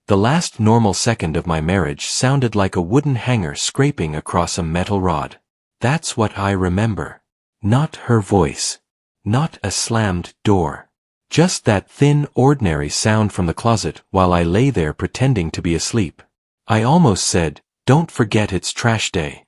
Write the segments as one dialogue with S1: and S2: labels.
S1: The last normal second of my marriage sounded like a wooden hanger scraping across a metal rod. That's what I remember. Not her voice. Not a slammed door. Just that thin, ordinary sound from the closet while I lay there pretending to be asleep. I almost said, "Don't forget it's trash day."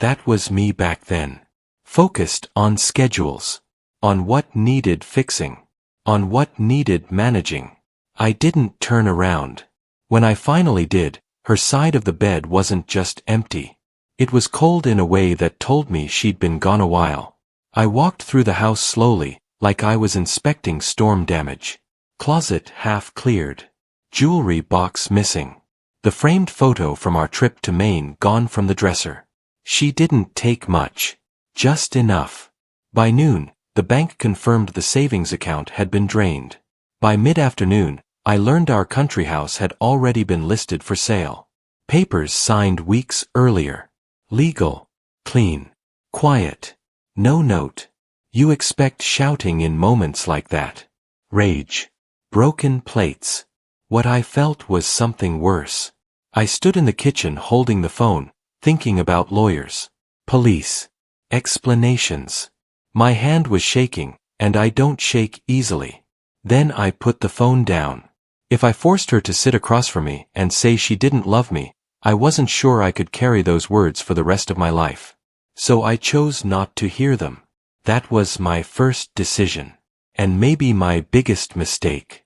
S1: That was me back then. Focused on schedules. On what needed fixing. On what needed managing. I didn't turn around. When I finally did, her side of the bed wasn't just empty. It was cold in a way that told me she'd been gone a while. I walked through the house slowly, like I was inspecting storm damage. Closet half cleared. Jewelry box missing. The framed photo from our trip to Maine gone from the dresser. She didn't take much. Just enough. By noon, the bank confirmed the savings account had been drained. By mid-afternoon, I learned our country house had already been listed for sale. Papers signed weeks earlier. Legal. Clean. Quiet. No note. You expect shouting in moments like that. Rage. Broken plates. What I felt was something worse. I stood in the kitchen holding the phone, thinking about lawyers. Police. Explanations. My hand was shaking, and I don't shake easily. Then I put the phone down. If I forced her to sit across from me and say she didn't love me, I wasn't sure I could carry those words for the rest of my life. So I chose not to hear them. That was my first decision. And maybe my biggest mistake.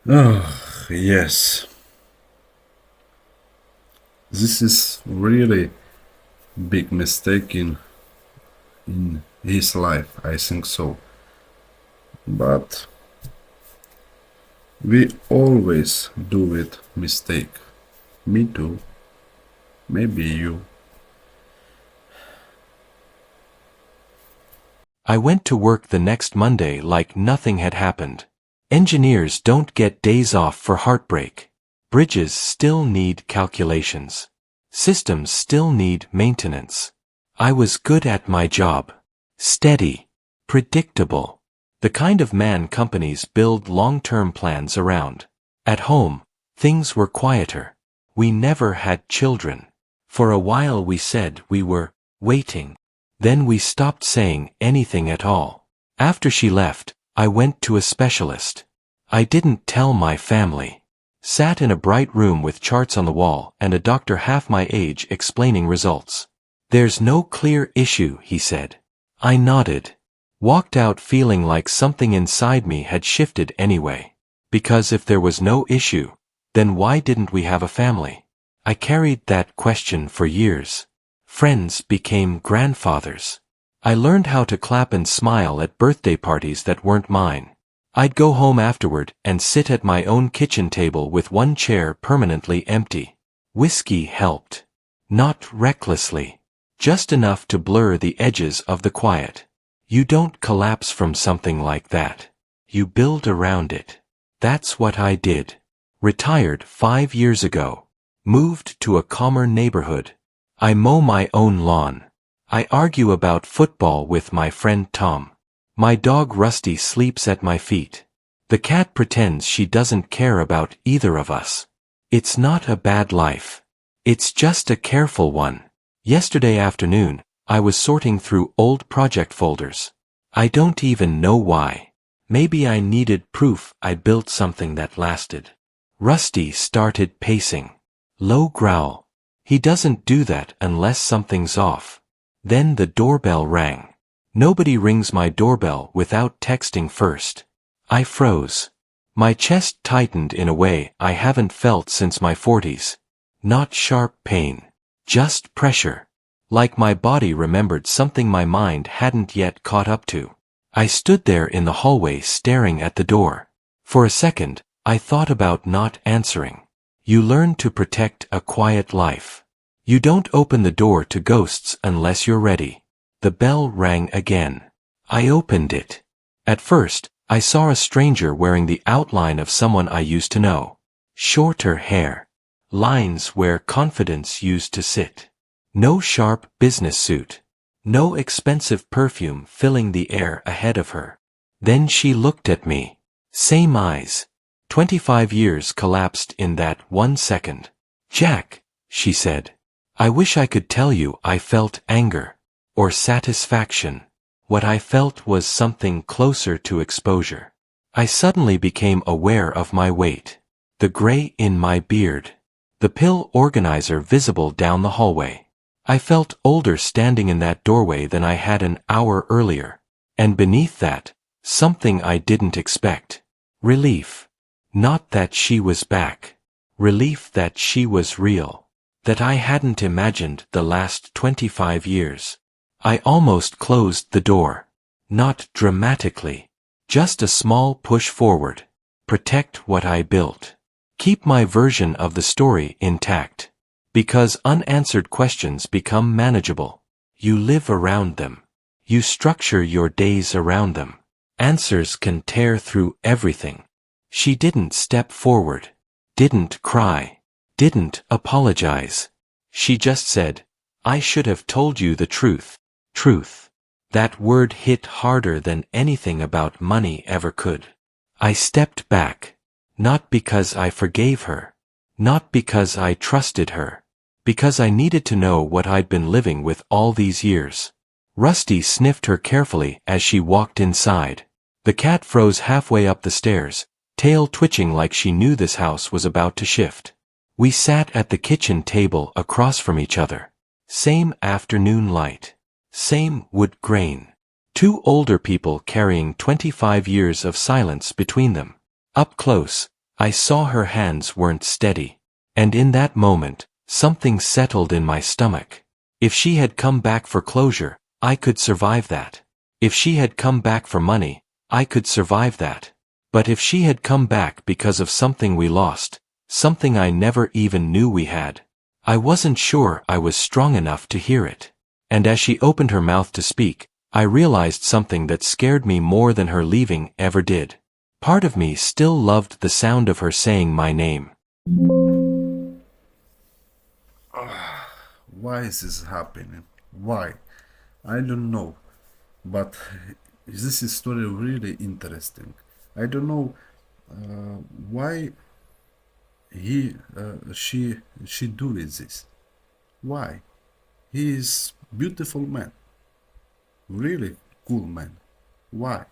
S2: Oh, yes. This is really big mistake in his life, I think so. But we always do it mistake. Me too. Maybe you.
S1: I went to work the next Monday like nothing had happened. Engineers don't get days off for heartbreak. Bridges still need calculations. Systems still need maintenance. I was good at my job. Steady. Predictable. The kind of man companies build long-term plans around. At home, things were quieter. We never had children. For a while we said we were waiting. Then we stopped saying anything at all. After she left, I went to a specialist. I didn't tell my family. Sat in a bright room with charts on the wall and a doctor half my age explaining results. "There's no clear issue," he said. I nodded. Walked out feeling like something inside me had shifted anyway. Because if there was no issue, then why didn't we have a family? I carried that question for years. Friends became grandfathers. I learned how to clap and smile at birthday parties that weren't mine. I'd go home afterward and sit at my own kitchen table with one chair permanently empty. Whiskey helped. Not recklessly. Just enough to blur the edges of the quiet. You don't collapse from something like that. You build around it. That's what I did. Retired 5 years ago. Moved to a calmer neighborhood. I mow my own lawn. I argue about football with my friend Tom. My dog Rusty sleeps at my feet. The cat pretends she doesn't care about either of us. It's not a bad life. It's just a careful one. Yesterday afternoon, I was sorting through old project folders. I don't even know why. Maybe I needed proof I built something that lasted. Rusty started pacing. Low growl. He doesn't do that unless something's off. Then the doorbell rang. Nobody rings my doorbell without texting first. I froze. My chest tightened in a way I haven't felt since my 40s. Not sharp pain. Just pressure. Like my body remembered something my mind hadn't yet caught up to. I stood there in the hallway staring at the door. For a second, I thought about not answering. You learn to protect a quiet life. You don't open the door to ghosts unless you're ready. The bell rang again. I opened it. At first, I saw a stranger wearing the outline of someone I used to know. Shorter hair. Lines where confidence used to sit. No sharp business suit. No expensive perfume filling the air ahead of her. Then she looked at me. Same eyes. 25 years collapsed in that 1 second. Jack, she said. I wish I could tell you I felt anger. Or satisfaction. What I felt was something closer to exposure. I suddenly became aware of my weight. The gray in my beard. The pill organizer visible down the hallway. I felt older standing in that doorway than I had an hour earlier. And beneath that, something I didn't expect. Relief. Not that she was back. Relief that she was real. That I hadn't imagined the last 25 years. I almost closed the door. Not dramatically. Just a small push forward. Protect what I built. Keep my version of the story intact. Because unanswered questions become manageable. You live around them. You structure your days around them. Answers can tear through everything. She didn't step forward. Didn't cry. Didn't apologize. She just said, I should have told you the truth. Truth. That word hit harder than anything about money ever could. I stepped back. Not because I forgave her. Not because I trusted her. Because I needed to know what I'd been living with all these years. Rusty sniffed her carefully as she walked inside. The cat froze halfway up the stairs, tail twitching like she knew this house was about to shift. We sat at the kitchen table across from each other. Same afternoon light. Same wood grain. Two older people carrying 25 years of silence between them. Up close, I saw her hands weren't steady. And in that moment, something settled in my stomach. If she had come back for closure, I could survive that. If she had come back for money, I could survive that. But if she had come back because of something we lost, something I never even knew we had, I wasn't sure I was strong enough to hear it. And as she opened her mouth to speak, I realized something that scared me more than her leaving ever did. Part of me still loved the sound of her saying my name.
S2: Why is this happening? Why? I don't know. But this is story really interesting. I don't know why she do this. Why? He is beautiful man. Really cool man. Why?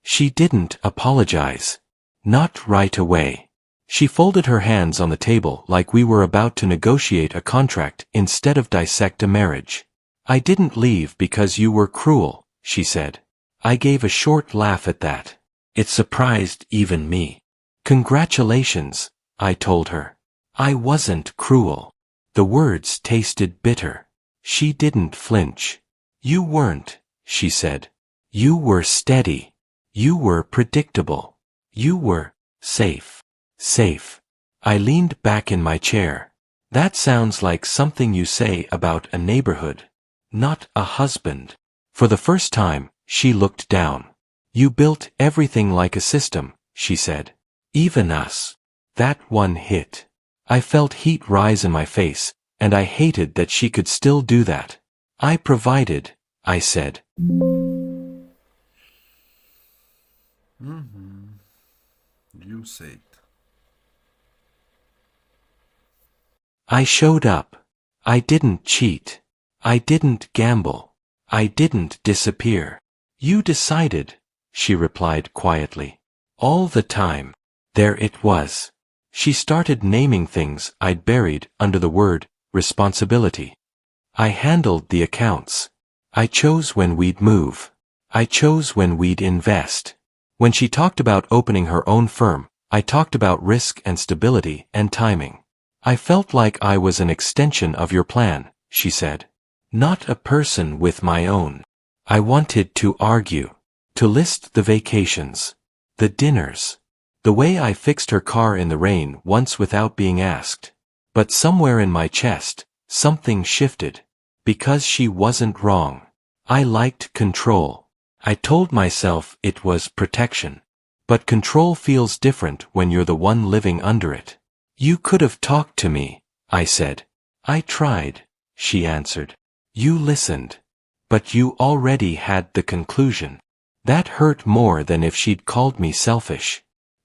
S1: She didn't apologize. Not right away. She folded her hands on the table like we were about to negotiate a contract instead of dissect a marriage. I didn't leave because you were cruel, she said. I gave a short laugh at that. It surprised even me. Congratulations, I told her. I wasn't cruel. The words tasted bitter. She didn't flinch. You weren't, she said. You were steady. You were predictable. You were safe. Safe. I leaned back in my chair. That sounds like something you say about a neighborhood. Not a husband. For the first time, she looked down. You built everything like a system, she said. Even us. That one hit. I felt heat rise in my face, and I hated that she could still do that. I provided, I said.
S2: You said.
S1: I showed up. I didn't cheat. I didn't gamble. I didn't disappear. You decided, she replied quietly. All the time. There it was. She started naming things I'd buried under the word responsibility. I handled the accounts. I chose when we'd move. I chose when we'd invest. When she talked about opening her own firm, I talked about risk and stability and timing. I felt like I was an extension of your plan, she said. Not a person with my own. I wanted to argue. To list the vacations. The dinners. The way I fixed her car in the rain once without being asked. But somewhere in my chest, something shifted. Because she wasn't wrong. I liked control. I told myself it was protection. But control feels different when you're the one living under it. You could have talked to me, I said. I tried, she answered. You listened. But you already had the conclusion. That hurt more than if she'd called me selfish.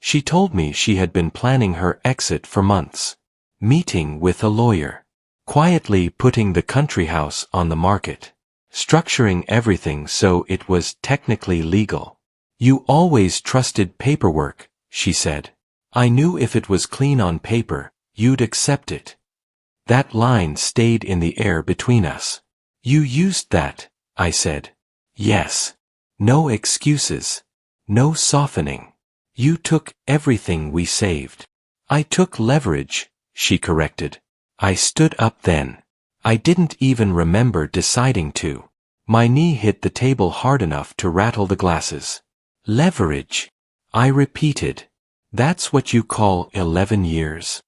S1: She told me she had been planning her exit for months. Meeting with a lawyer. Quietly putting the country house on the market. Structuring everything so it was technically legal. You always trusted paperwork, she said. I knew if it was clean on paper, you'd accept it. That line stayed in the air between us. You used that, I said. Yes. No excuses. No softening. You took everything we saved. I took leverage, she corrected. I stood up then. I didn't even remember deciding to. My knee hit the table hard enough to rattle the glasses. Leverage. I repeated. That's what you call 11 years.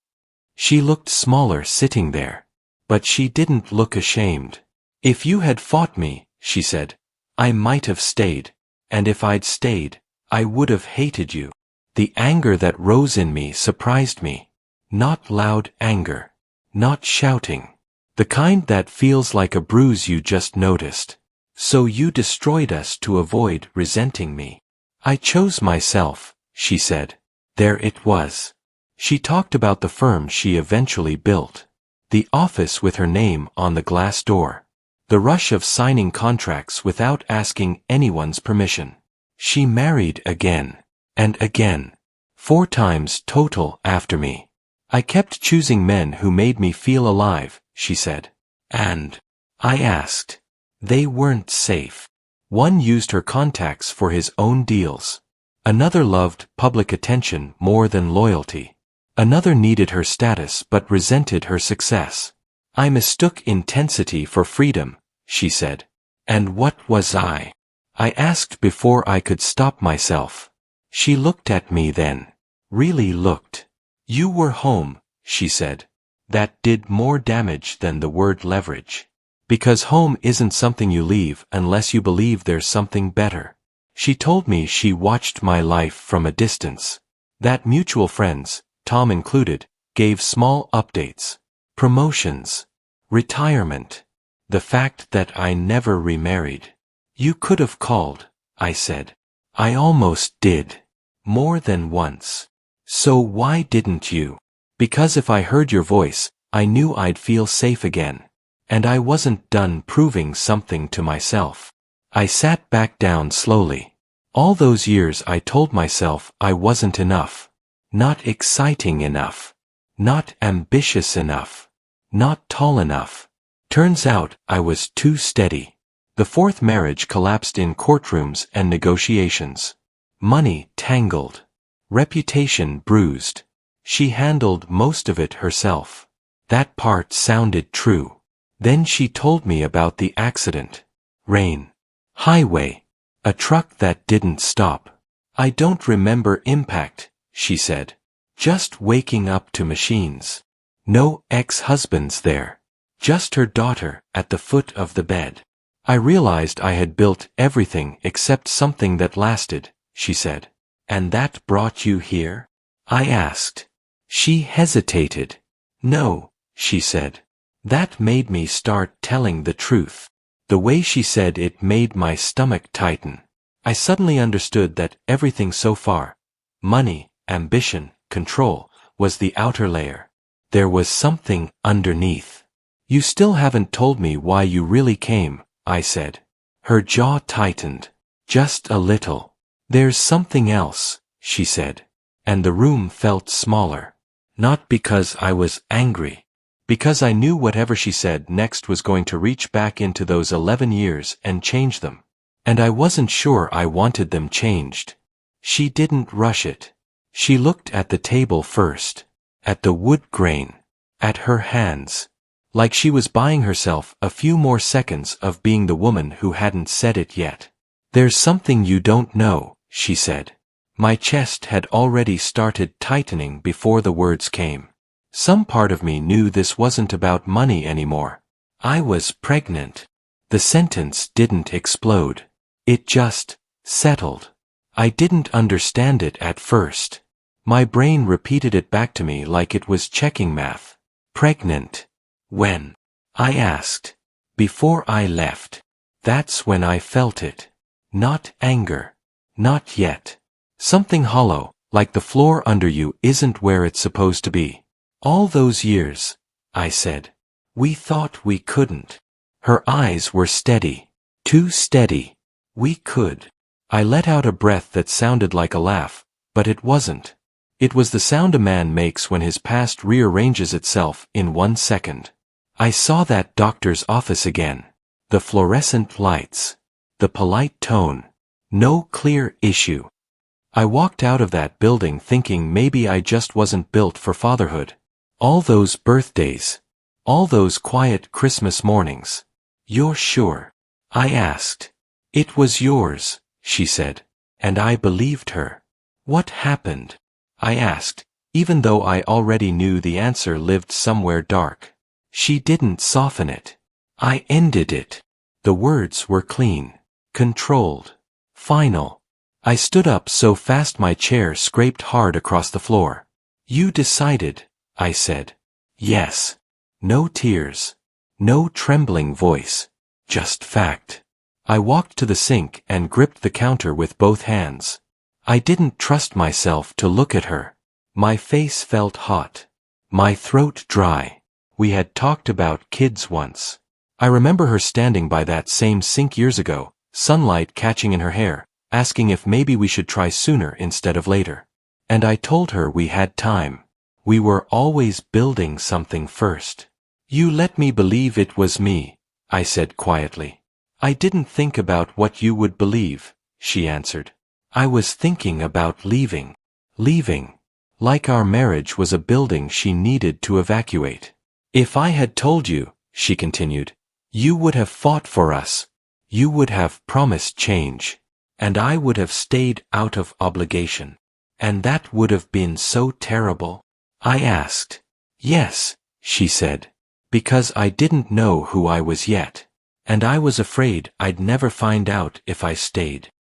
S1: She looked smaller sitting there. But she didn't look ashamed. If you had fought me, she said, I might have stayed. And if I'd stayed, I would have hated you. The anger that rose in me surprised me. Not loud anger. Not shouting. The kind that feels like a bruise you just noticed. So you destroyed us to avoid resenting me. I chose myself, she said. There it was. She talked about the firm she eventually built. The office with her name on the glass door. The rush of signing contracts without asking anyone's permission. She married again. And again. 4 times total after me. I kept choosing men who made me feel alive, she said. And I asked. They weren't safe. One used her contacts for his own deals. Another loved public attention more than loyalty. Another needed her status but resented her success. I mistook intensity for freedom, she said. And what was I? I asked before I could stop myself. She looked at me then. Really looked. You were home, she said. That did more damage than the word leverage. Because home isn't something you leave unless you believe there's something better. She told me she watched my life from a distance. That mutual friends, Tom included, gave small updates. Promotions. Retirement. The fact that I never remarried. You could have called, I said. I almost did. More than once. So why didn't you? Because if I heard your voice, I knew I'd feel safe again. And I wasn't done proving something to myself. I sat back down slowly. All those years I told myself I wasn't enough. Not exciting enough. Not ambitious enough. Not tall enough. Turns out I was too steady. The 4th marriage collapsed in courtrooms and negotiations. Money tangled. Reputation bruised. She handled most of it herself. That part sounded true. Then she told me about the accident. Rain. Highway. A truck that didn't stop. I don't remember impact, she said. Just waking up to machines. No ex-husbands there. Just her daughter at the foot of the bed. I realized I had built everything except something that lasted, she said. And that brought you here? I asked. She hesitated. No, she said. That made me start telling the truth. The way she said it made my stomach tighten. I suddenly understood that everything so far, money, ambition, control, was the outer layer. There was something underneath. You still haven't told me why you really came, I said. Her jaw tightened. Just a little. There's something else, she said. And the room felt smaller. Not because I was angry. Because I knew whatever she said next was going to reach back into those 11 years and change them. And I wasn't sure I wanted them changed. She didn't rush it. She looked at the table first. At the wood grain. At her hands. Like she was buying herself a few more seconds of being the woman who hadn't said it yet. There's something you don't know, she said. My chest had already started tightening before the words came. Some part of me knew this wasn't about money anymore. I was pregnant. The sentence didn't explode. It just settled. I didn't understand it at first. My brain repeated it back to me like it was checking math. Pregnant. When? I asked. Before I left. That's when I felt it. Not anger. Not yet. Something hollow, Like the floor under you isn't where it's supposed to be. All those years, I said. We thought we couldn't. Her eyes were steady. Too steady. We could. I let out a breath that sounded like a laugh, but it wasn't. It was the sound a man makes when his past rearranges itself in 1 second. I saw that doctor's office again. The fluorescent lights. The polite tone. No clear issue. I walked out of that building thinking maybe I just wasn't built for fatherhood. All those birthdays. All those quiet Christmas mornings. You're sure? I asked. It was yours, she said. And I believed her. What happened? I asked, even though I already knew the answer lived somewhere dark. She didn't soften it. I ended it. The words were clean, controlled, final. I stood up so fast my chair scraped hard across the floor. You decided, I said. Yes. No tears. No trembling voice. Just fact. I walked to the sink and gripped the counter with both hands. I didn't trust myself to look at her. My face felt hot. My throat dry. We had talked about kids once. I remember her standing by that same sink years ago, sunlight catching in her hair, asking if maybe we should try sooner instead of later. And I told her we had time. We were always building something first. You let me believe it was me, I said quietly. I didn't think about what you would believe, she answered. I was thinking about leaving. Leaving. Like our marriage was a building she needed to evacuate. If I had told you, she continued, you would have fought for us. You would have promised change. And I would have stayed out of obligation. And that would have been so terrible. I asked. Yes, she said. Because I didn't know who I was yet. And I was afraid I'd never find out if I stayed.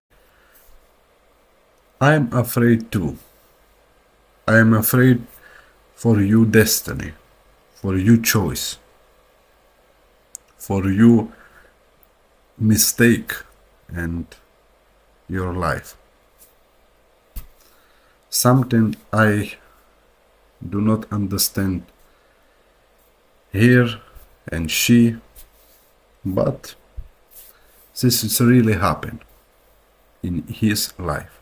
S2: I'm afraid too. I am afraid for your destiny, for your choice, for your mistake and your life. Something I do not understand here and she, but this is really happened in his life.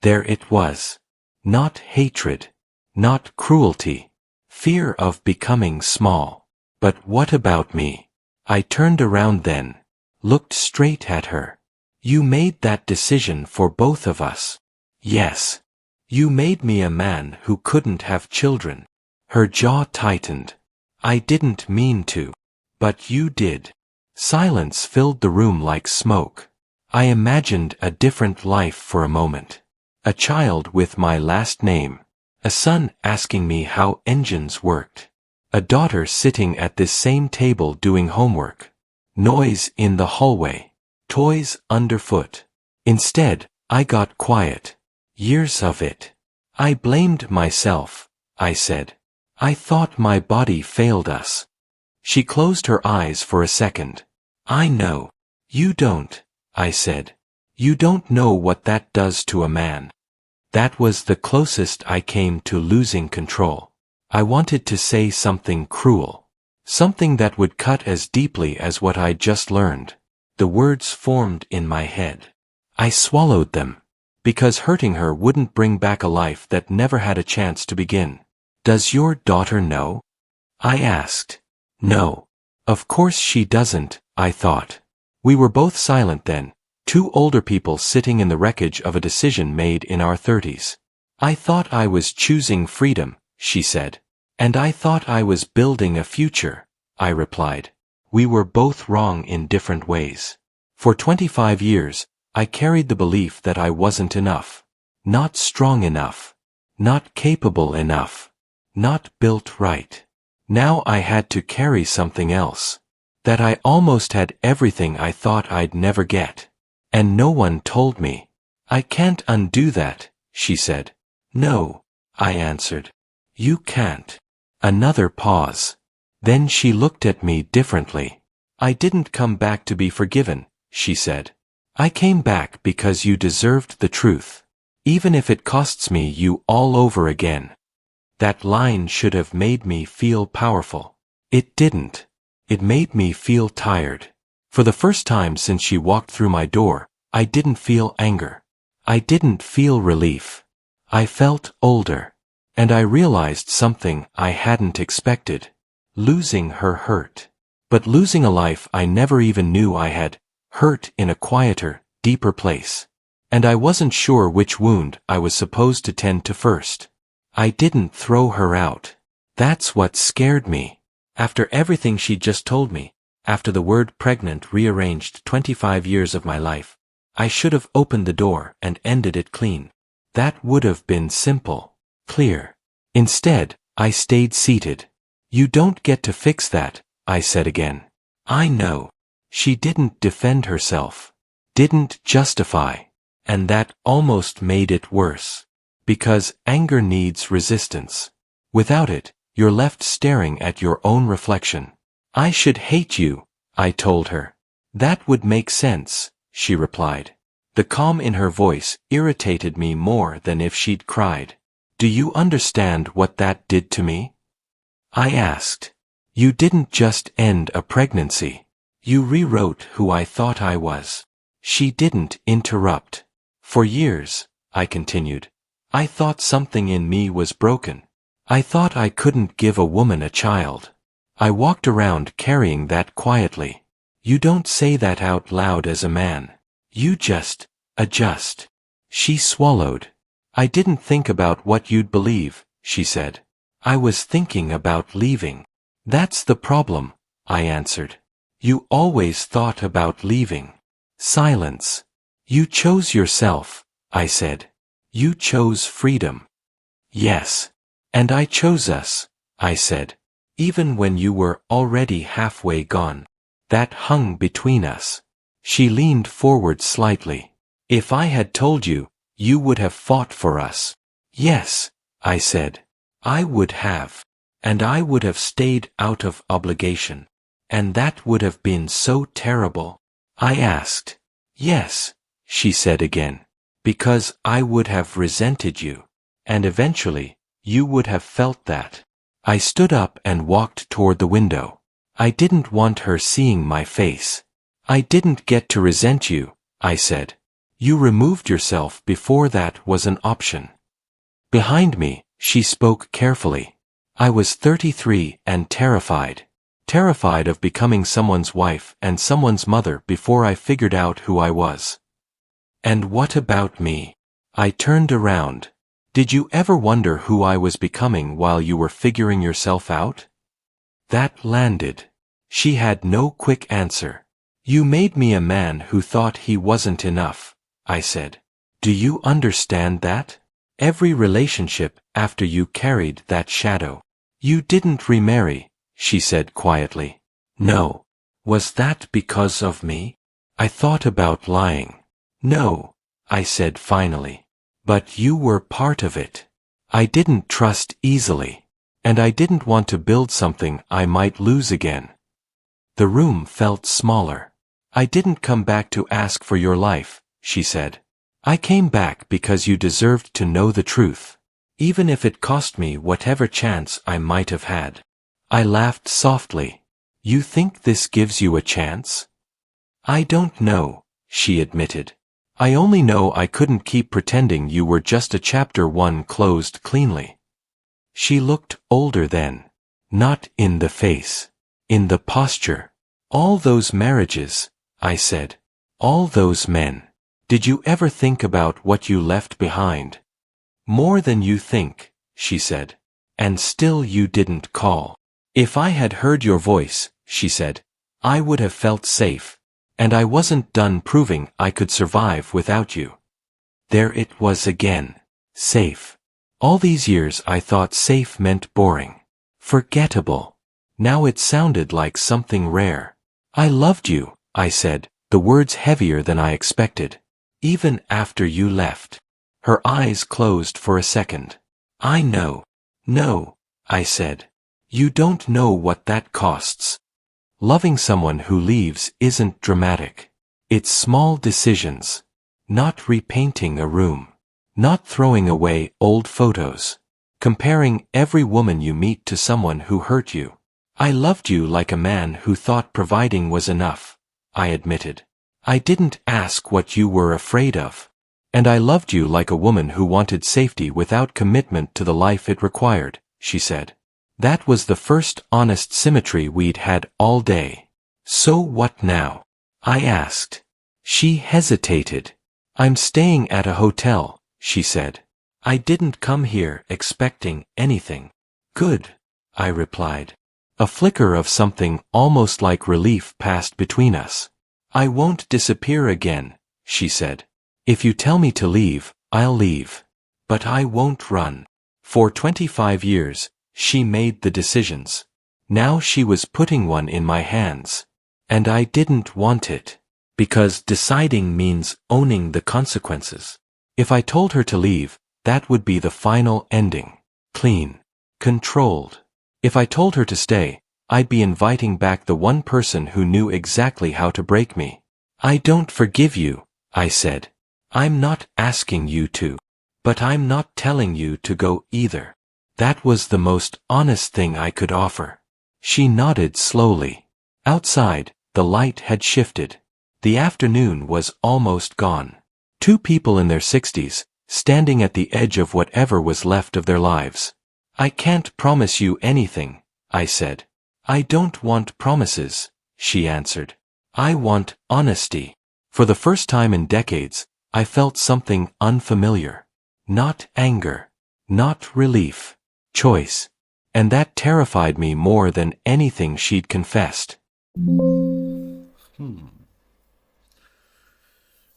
S1: There it was. Not hatred, not cruelty, fear of becoming small. But what about me? I turned around then, looked straight at her. You made that decision for both of us. Yes. You made me a man who couldn't have children. Her jaw tightened. I didn't mean to. But you did. Silence filled the room like smoke. I imagined a different life for a moment. A child with my last name. A son asking me how engines worked. A daughter sitting at this same table doing homework. Noise in the hallway. Toys underfoot. Instead, I got quiet. Years of it. I blamed myself, I said. I thought my body failed us. She closed her eyes for a second. I know. You don't, I said. You don't know what that does to a man. That was the closest I came to losing control. I wanted to say something cruel. Something that would cut as deeply as what I'd just learned. The words formed in my head. I swallowed them. Because hurting her wouldn't bring back a life that never had a chance to begin. Does your daughter know? I asked. No. Of course she doesn't, I thought. We were both silent then. Two older people sitting in the wreckage of a decision made in our 30s. I thought I was choosing freedom, she said. And I thought I was building a future, I replied. We were both wrong in different ways. For 25 years, I carried the belief that I wasn't enough. Not strong enough. Not capable enough. Not built right. Now I had to carry something else. That I almost had everything I thought I'd never get. And no one told me. I can't undo that, she said. No, I answered. You can't. Another pause. Then she looked at me differently. I didn't come back to be forgiven, she said. I came back because you deserved the truth. Even if it costs me you all over again. That line should have made me feel powerful. It didn't. It made me feel tired. For the first time since she walked through my door, I didn't feel anger. I didn't feel relief. I felt older. And I realized something I hadn't expected. Losing her hurt. But losing a life I never even knew I had, hurt in a quieter, deeper place. And I wasn't sure which wound I was supposed to tend to first. I didn't throw her out. That's what scared me. After everything she'd just told me, after the word pregnant rearranged 25 years of my life, I should have opened the door and ended it clean. That would have been simple, clear. Instead, I stayed seated. You don't get to fix that, I said again. I know. She didn't defend herself. Didn't justify. And that almost made it worse. Because anger needs resistance. Without it, you're left staring at your own reflection. I should hate you, I told her. That would make sense, she replied. The calm in her voice irritated me more than if she'd cried. Do you understand what that did to me? I asked. You didn't just end a pregnancy. You rewrote who I thought I was. She didn't interrupt. For years, I continued, I thought something in me was broken. I thought I couldn't give a woman a child. I walked around carrying that quietly. You don't say that out loud as a man. You just adjust. She swallowed. I didn't think about what you'd believe, she said. I was thinking about leaving. That's the problem, I answered. You always thought about leaving. Silence. You chose yourself, I said. You chose freedom. Yes. And I chose us, I said. Even when you were already halfway gone. That hung between us. She leaned forward slightly. If I had told you, you would have fought for us. Yes, I said. I would have. And I would have stayed out of obligation. And that would have been so terrible. I asked. Yes, she said again. Because I would have resented you. And eventually, you would have felt that. I stood up and walked toward the window. I didn't want her seeing my face. I didn't get to resent you, I said. You removed yourself before that was an option. Behind me, she spoke carefully. I was 33 and terrified. Terrified of becoming someone's wife and someone's mother before I figured out who I was. And what about me? I turned around. Did you ever wonder who I was becoming while you were figuring yourself out? That landed. She had no quick answer. You made me a man who thought he wasn't enough, I said. Do you understand that? Every relationship after you carried that shadow. You didn't remarry, she said quietly. No. Was that because of me? I thought about lying. No, I said finally. But you were part of it. I didn't trust easily. And I didn't want to build something I might lose again. The room felt smaller. I didn't come back to ask for your life, she said. I came back because you deserved to know the truth. Even if it cost me whatever chance I might have had. I laughed softly. You think this gives you a chance? I don't know, she admitted. I only know I couldn't keep pretending you were just a chapter 1 closed cleanly. She looked older then. Not in the face. In the posture. All those marriages, I said. All those men. Did you ever think about what you left behind? More than you think, she said. And still you didn't call. If I had heard your voice, she said, I would have felt safe. And I wasn't done proving I could survive without you. There it was again. Safe. All these years I thought safe meant boring. Forgettable. Now it sounded like something rare. I loved you, I said, the words heavier than I expected. Even after you left. Her eyes closed for a second. I know. No, I said. You don't know what that costs. Loving someone who leaves isn't dramatic. It's small decisions. Not repainting a room. Not throwing away old photos. Comparing every woman you meet to someone who hurt you. I loved you like a man who thought providing was enough, I admitted. I didn't ask what you were afraid of. And I loved you like a woman who wanted safety without commitment to the life it required, she said. That was the first honest symmetry we'd had all day. So what now? I asked. She hesitated. I'm staying at a hotel, she said. I didn't come here expecting anything. Good, I replied. A flicker of something almost like relief passed between us. I won't disappear again, she said. If you tell me to leave, I'll leave. But I won't run. For 25 years, she made the decisions. Now she was putting one in my hands. And I didn't want it. Because deciding means owning the consequences. If I told her to leave, that would be the final ending. Clean. Controlled. If I told her to stay, I'd be inviting back the one person who knew exactly how to break me. I don't forgive you, I said. I'm not asking you to. But I'm not telling you to go either. That was the most honest thing I could offer. She nodded slowly. Outside, the light had shifted. The afternoon was almost gone. Two people in their 60s, standing at the edge of whatever was left of their lives. I can't promise you anything, I said. I don't want promises, she answered. I want honesty. For the first time in decades, I felt something unfamiliar. Not anger. Not relief. Choice. And that terrified me more than anything she'd confessed.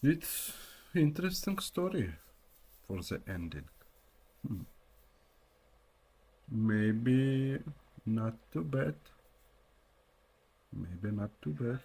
S2: It's interesting story for the ending. Maybe not too bad. Maybe not too bad.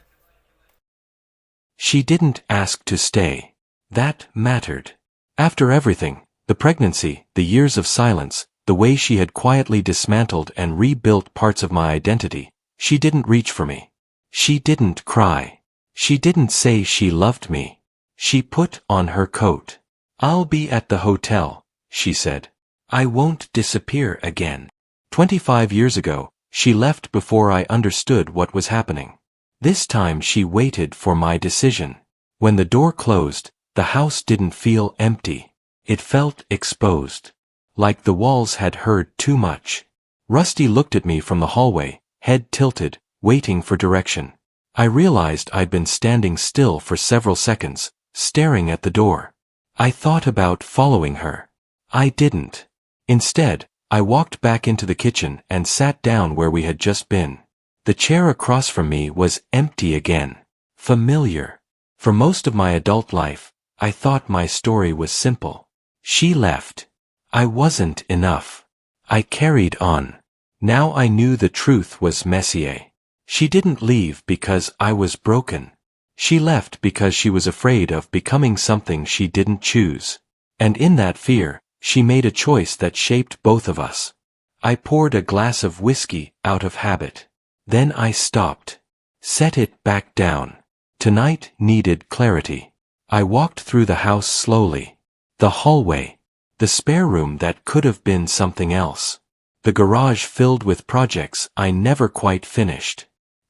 S1: She didn't ask to stay. That mattered. After everything, the pregnancy, the years of silence, the way she had quietly dismantled and rebuilt parts of my identity, she didn't reach for me. She didn't cry. She didn't say she loved me. She put on her coat. I'll be at the hotel, she said. I won't disappear again. 25 years ago, she left before I understood what was happening. This time she waited for my decision. When the door closed, the house didn't feel empty. It felt exposed. Like the walls had heard too much. Rusty looked at me from the hallway, head tilted, waiting for direction. I realized I'd been standing still for several seconds, staring at the door. I thought about following her. I didn't. Instead, I walked back into the kitchen and sat down where we had just been. The chair across from me was empty again. Familiar. For most of my adult life, I thought my story was simple. She left. I wasn't enough. I carried on. Now I knew the truth was Messier. She didn't leave because I was broken. She left because she was afraid of becoming something she didn't choose. And in that fear, she made a choice that shaped both of us. I poured a glass of whiskey out of habit. Then I stopped. Set it back down. Tonight needed clarity. I walked through the house slowly. The hallway. The spare room that could have been something else. The garage filled with projects I never quite finished.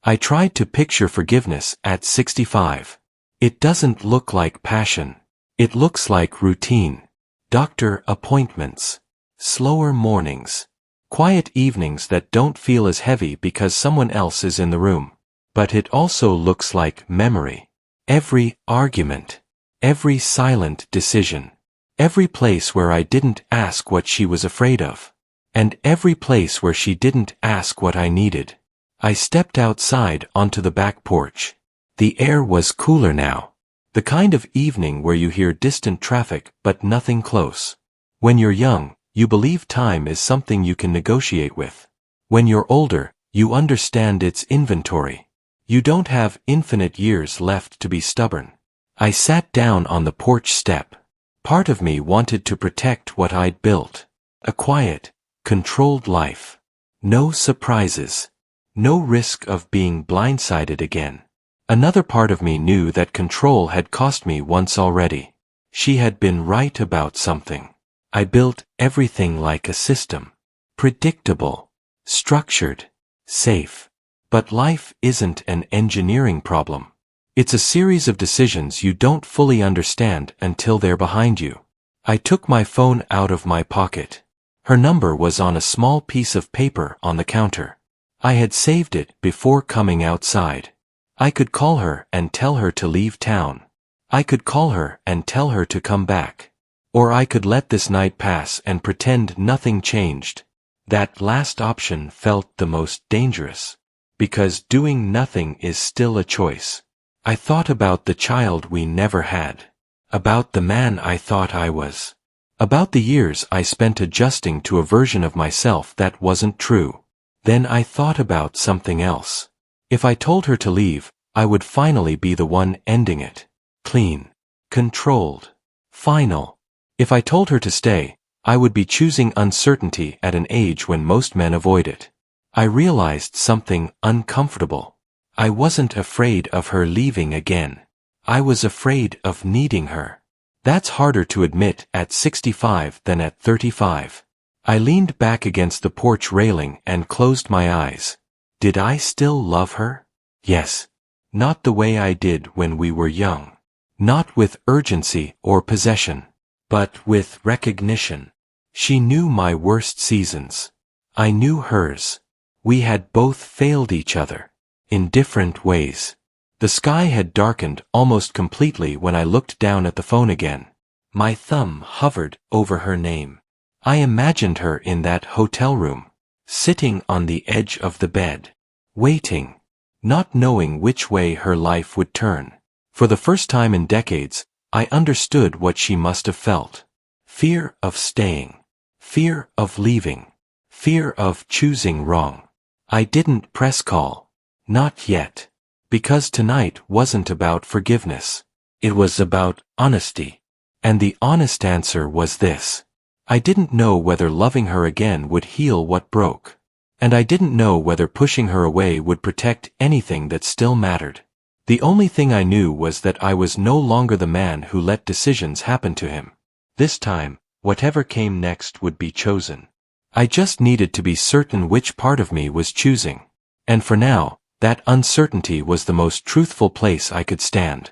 S1: I tried to picture forgiveness at 65. It doesn't look like passion. It looks like routine. Doctor appointments. Slower mornings. Quiet evenings that don't feel as heavy because someone else is in the room. But it also looks like memory. Every argument. Every silent decision. Every place where I didn't ask what she was afraid of. And every place where she didn't ask what I needed. I stepped outside onto the back porch. The air was cooler now. The kind of evening where you hear distant traffic but nothing close. When you're young, you believe time is something you can negotiate with. When you're older, you understand its inventory. You don't have infinite years left to be stubborn. I sat down on the porch step. Part of me wanted to protect what I'd built. A quiet, controlled life. No surprises. No risk of being blindsided again. Another part of me knew that control had cost me once already. She had been right about something. I built everything like a system. Predictable, structured, safe. But life isn't an engineering problem. It's a series of decisions you don't fully understand until they're behind you. I took my phone out of my pocket. Her number was on a small piece of paper on the counter. I had saved it before coming outside. I could call her and tell her to leave town. I could call her and tell her to come back. Or I could let this night pass and pretend nothing changed. That last option felt the most dangerous. Because doing nothing is still a choice. I thought about the child we never had. About the man I thought I was. About the years I spent adjusting to a version of myself that wasn't true. Then I thought about something else. If I told her to leave, I would finally be the one ending it. Clean. Controlled. Final. If I told her to stay, I would be choosing uncertainty at an age when most men avoid it. I realized something uncomfortable. I wasn't afraid of her leaving again. I was afraid of needing her. That's harder to admit at 65 than at 35. I leaned back against the porch railing and closed my eyes. Did I still love her? Yes. Not the way I did when we were young. Not with urgency or possession. But with recognition. She knew my worst seasons. I knew hers. We had both failed each other. In different ways. The sky had darkened almost completely when I looked down at the phone again. My thumb hovered over her name. I imagined her in that hotel room, sitting on the edge of the bed, waiting, not knowing which way her life would turn. For the first time in decades, I understood what she must have felt. Fear of staying. Fear of leaving. Fear of choosing wrong. I didn't press call. Not yet. Because tonight wasn't about forgiveness. It was about honesty. And the honest answer was this. I didn't know whether loving her again would heal what broke. And I didn't know whether pushing her away would protect anything that still mattered. The only thing I knew was that I was no longer the man who let decisions happen to him. This time, whatever came next would be chosen. I just needed to be certain which part of me was choosing. And for now, that uncertainty was the most truthful place I could stand.